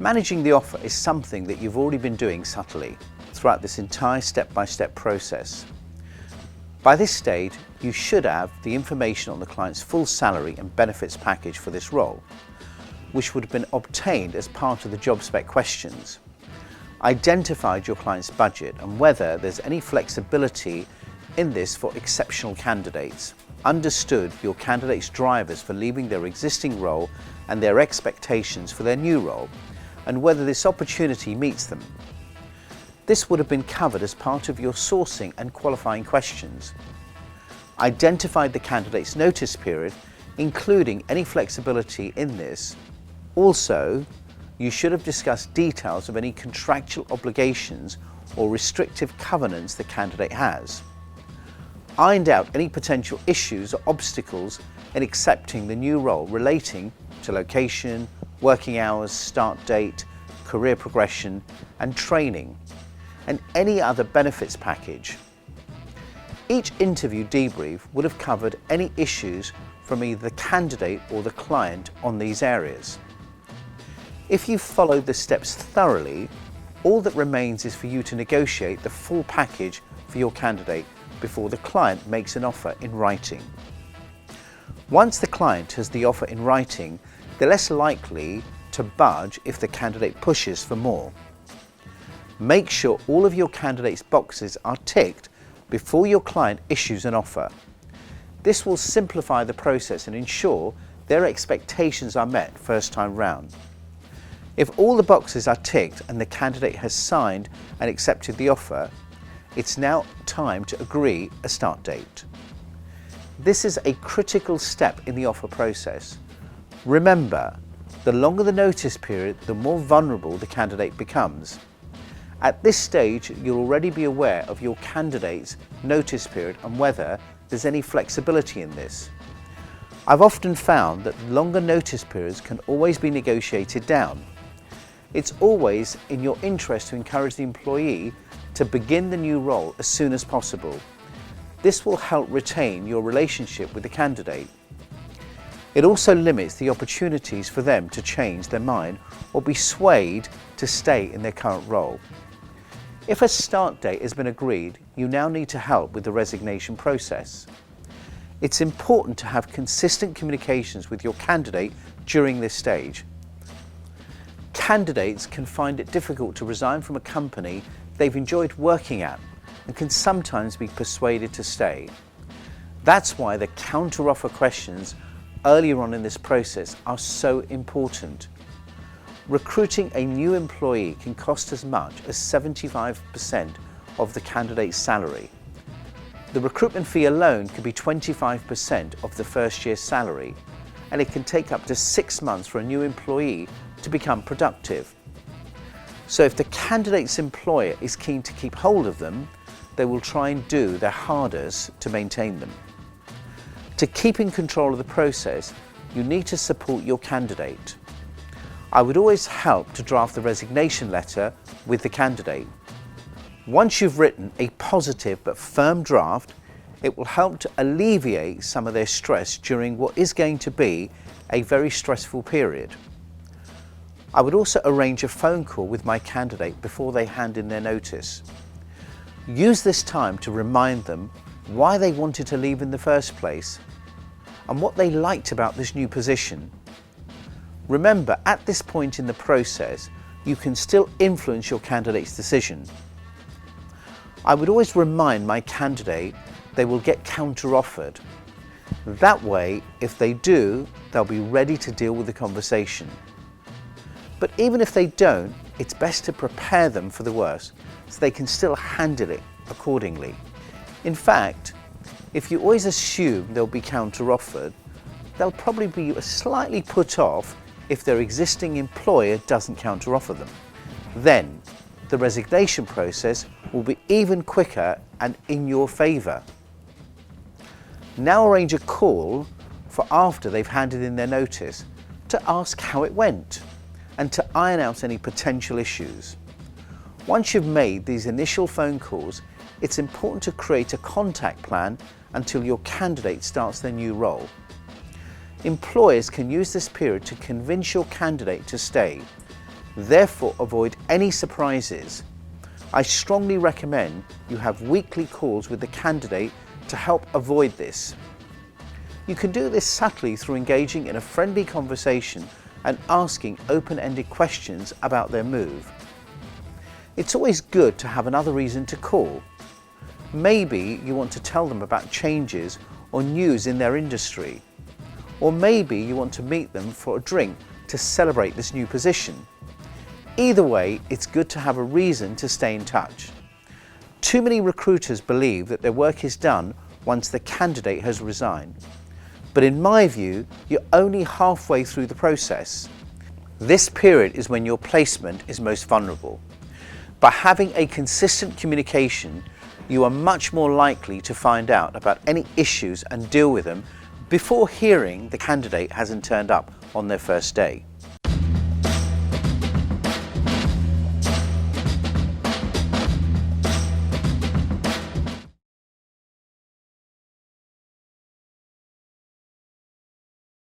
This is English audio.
Managing the offer is something that you've already been doing subtly throughout this entire step-by-step process. By this stage, you should have the information on the client's full salary and benefits package for this role, which would have been obtained as part of the job spec questions, identified your client's budget and whether there's any flexibility in this for exceptional candidates, understood your candidate's drivers for leaving their existing role and their expectations for their new role, and whether this opportunity meets them. This would have been covered as part of your sourcing and qualifying questions. Identified the candidate's notice period, including any flexibility in this. Also, you should have discussed details of any contractual obligations or restrictive covenants the candidate has. Ironed out any potential issues or obstacles in accepting the new role relating to location, working hours, start date, career progression and training, and any other benefits package. Each interview debrief would have covered any issues from either the candidate or the client on these areas. If you've followed the steps thoroughly, all that remains is for you to negotiate the full package for your candidate before the client makes an offer in writing. Once the client has the offer in writing, they're less likely to budge if the candidate pushes for more. Make sure all of your candidate's boxes are ticked before your client issues an offer. This will simplify the process and ensure their expectations are met first time round. If all the boxes are ticked and the candidate has signed and accepted the offer, it's now time to agree a start date. This is a critical step in the offer process. Remember, the longer the notice period, the more vulnerable the candidate becomes. At this stage, you'll already be aware of your candidate's notice period and whether there's any flexibility in this. I've often found that longer notice periods can always be negotiated down. It's always in your interest to encourage the employee to begin the new role as soon as possible. This will help retain your relationship with the candidate. It also limits the opportunities for them to change their mind or be swayed to stay in their current role. If a start date has been agreed, you now need to help with the resignation process. It's important to have consistent communications with your candidate during this stage. Candidates can find it difficult to resign from a company they've enjoyed working at and can sometimes be persuaded to stay. That's why the counter-offer questions earlier on in this process are so important. Recruiting a new employee can cost as much as 75% of the candidate's salary. The recruitment fee alone can be 25% of the first year's salary, and it can take up to 6 months for a new employee to become productive. So if the candidate's employer is keen to keep hold of them, they will try and do their hardest to maintain them. To keep in control of the process, you need to support your candidate. I would always help to draft the resignation letter with the candidate. Once you've written a positive but firm draft, it will help to alleviate some of their stress during what is going to be a very stressful period. I would also arrange a phone call with my candidate before they hand in their notice. Use this time to remind them why they wanted to leave in the first place and what they liked about this new position. Remember, at this point in the process, you can still influence your candidate's decision. I would always remind my candidate they will get counter-offered. That way, if they do, they'll be ready to deal with the conversation. But even if they don't, it's best to prepare them for the worst so they can still handle it accordingly. In fact, if you always assume they'll be counter-offered, they'll probably be slightly put off if their existing employer doesn't counter-offer them. Then, the resignation process will be even quicker and in your favour. Now arrange a call for after they've handed in their notice to ask how it went and to iron out any potential issues. Once you've made these initial phone calls, it's important to create a contact plan until your candidate starts their new role. Employers can use this period to convince your candidate to stay. Therefore, avoid any surprises. I strongly recommend you have weekly calls with the candidate to help avoid this. You can do this subtly through engaging in a friendly conversation and asking open-ended questions about their move. It's always good to have another reason to call. Maybe you want to tell them about changes or news in their industry. Or maybe you want to meet them for a drink to celebrate this new position. Either way, it's good to have a reason to stay in touch. Too many recruiters believe that their work is done once the candidate has resigned. But in my view, you're only halfway through the process. This period is when your placement is most vulnerable. By having a consistent communication, you are much more likely to find out about any issues and deal with them before hearing the candidate hasn't turned up on their first day.